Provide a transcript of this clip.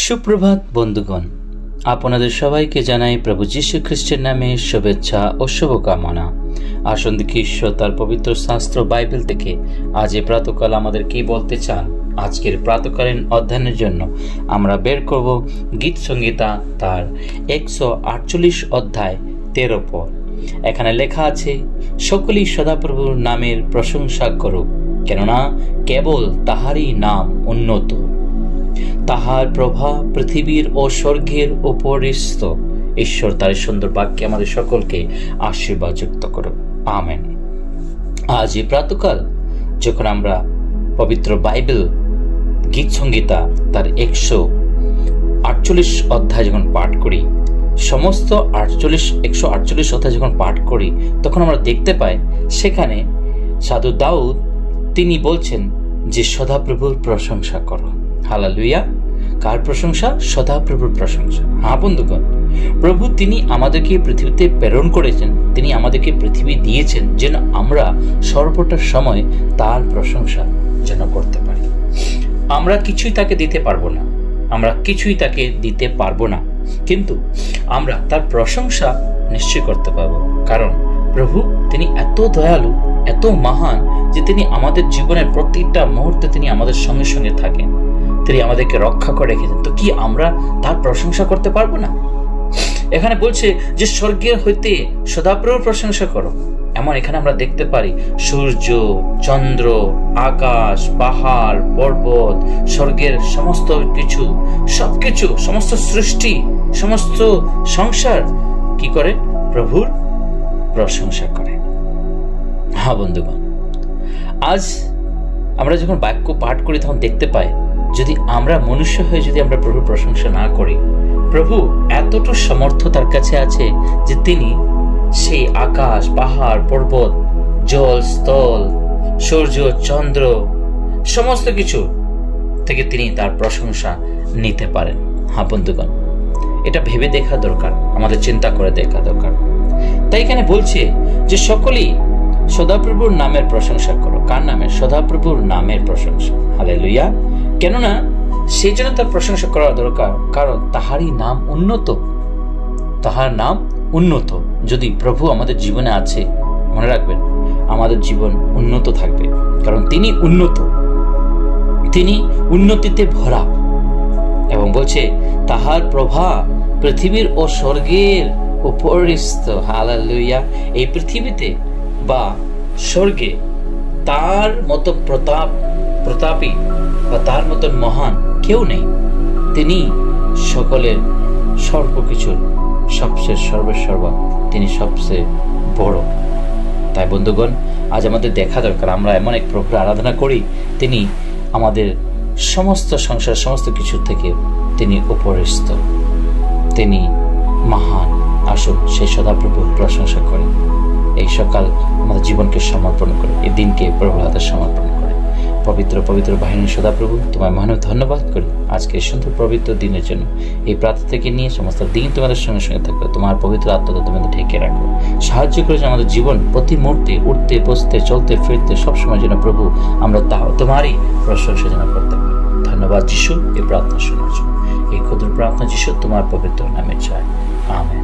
সুপ্রভাত বন্ধুগণ, আপনাদের সবাইকে জানাই প্রভু যীশু খ্রিস্টের নামে শুভেচ্ছা ও শুভকামনা। আসুন দেখি ঈশ্বর তার পবিত্র শাস্ত্র বাইবেল থেকে আজ এই প্রাতকাল আমাদের কি বলতে চান। আজকের প্রাতকালীন অধ্যয়নের জন্য আমরা বের করব গীত সংহিতা তার 148 অধ্যায় 13 পদ। এখানে লেখা আছে, সকলেই সদাপ্রভুর নামের প্রশংসা করুক, কেননা কেবল তাহারই নাম উন্নত। তাহার প্রভা পৃথিবীর ও স্বর্গের উপরিস্থ। ঈশ্বর তার সুন্দর বাক্যে আমাদের সকলকে আশীর্বাদ যুক্ত করুক, আমেন। আজ এই প্রাতকাল যখন আমরা পবিত্র বাইবেল গীত সংহিতা তার 148 অধ্যায় যখন পাঠ করি, সমস্ত 148 অধ্যায় যখন পাঠ করি, তখন আমরা দেখতে পাই সেখানে সাধু দাউদ তিনি বলছেন যে সদাপ্রভুর প্রশংসা করো। হালেলুয়া। কার প্রশংসা? সদাপ্রভুর প্রশংসা। হ্যাঁ বন্ধুগণ, প্রভু তিনি আমাদেরকে পৃথিবীতে প্রেরণ করেছেন, তিনি আমাদেরকে পৃথিবী দিয়েছেন যেন আমরা সর্বটা সময় তার প্রশংসা যেন করতে পারি। আমরা কিছুই তাকে দিতে পারবো না, কিন্তু আমরা তার প্রশংসা নিশ্চয় করতে পারবো। কারণ প্রভু তিনি এত দয়ালু, এত মহান যে তিনি আমাদের জীবনের প্রত্যেকটা মুহূর্তে তিনি আমাদের সঙ্গে সঙ্গে থাকেন, তিনি আমাদেরকে রক্ষা করে রেখেছেন। তো কি আমরা তার প্রশংসা করতে পারবো না? এখানে বলছে যে স্বর্গের হইতে সদাপ্রভুর প্রশংসা করো। এমন এখানে আমরা দেখতে পারি সূর্য, চন্দ্র, আকাশ, পাহাড়, পর্বত, স্বর্গের সমস্ত কিছু, সবকিছু, সমস্ত সৃষ্টি, সমস্ত সংসার কি করে? প্রভুর প্রশংসা করে। হ্যাঁ বন্ধুগণ, আজ আমরা যখন বাক্য পাঠ করি তখন দেখতে পাই যদি আমরা মনুষ্য হয়ে যদি আমরা প্রভুর প্রশংসা না করি, প্রভু এতটা সামর্থ্য তার কাছে আছে যে তিনি সেই আকাশ, পাহাড়, পর্বত, জল, স্থল, সূর্য, চন্দ্র, সমস্ত কিছু থেকে তিনি তার প্রশংসা নিতে পারেন। হ্যাঁ বন্ধুগণ, এটা ভেবে দেখা দরকার, আমাদের চিন্তা করে দেখা দরকার। তাই এখানে বলছে যে সকলেই সদাপ্রভুর নামের প্রশংসা করো। কার নামের? সদাপ্রভুর নামের প্রশংসা। হালেলুয়া। কেননা সেই জন্য তার প্রশংসা করা দরকার, কারণ তাহারই নাম উন্নত। তাহার নাম উন্নত। যদি প্রভু আমাদের জীবনে আছে, মনে রাখবেন আমাদের জীবন উন্নত থাকবে, কারণ তিনি উন্নত, তিনি উন্নতিতে ভরা। এবং বলছে তাহার প্রভা পৃথিবীর ও স্বর্গের উপরিস্থ। হালেলুয়া। এই পৃথিবীতে বা স্বর্গে তার মতো প্রতাপী বা তার মতন মহান কেউ নেই। তিনি সকলের সর্বকিছুর সবচেয়ে সর্বেসর্বা, তিনি সবচেয়ে বড়। তাই বন্ধুগণ, আজ আমাদের দেখা দরকার আমরা এমন এক প্রভুর আরাধনা করি, তিনি আমাদের সমস্ত সংসার, সমস্ত কিছুর থেকে তিনি উপরিস্থ, তিনি মহান। আসুন সেই সদাপ্রভুর প্রশংসা করি। এই সকাল আমাদের জীবনকে সমর্পণ করে, এই দিনকে প্রভুর হাতে সমর্পণ করে। পবিত্র বাহিনী সদাপ্রভু, তোমার মহান ধন্যবাদ করি আজকে সুন্দর পবিত্র দিনের জন্য। এই প্রার্থনা থেকে নিয়ে সমস্ত দিন তোমাদের সঙ্গে সঙ্গে থাকবে। তোমার পবিত্র আত্মাকে তোমাদের ঢেকে রাখো, সাহায্য করেছে আমাদের জীবন প্রতি মুহূর্তে উঠতে, বসতে, চলতে, ফিরতে সবসময় যেন প্রভু আমরা তোমারই প্রশংসা যেন করতে পারি। ধন্যবাদ যিশু এই প্রার্থনা শোনার জন্য। এই ক্ষুদ্র প্রার্থনা যিশু তোমার পবিত্র নামে চাই, আমেন।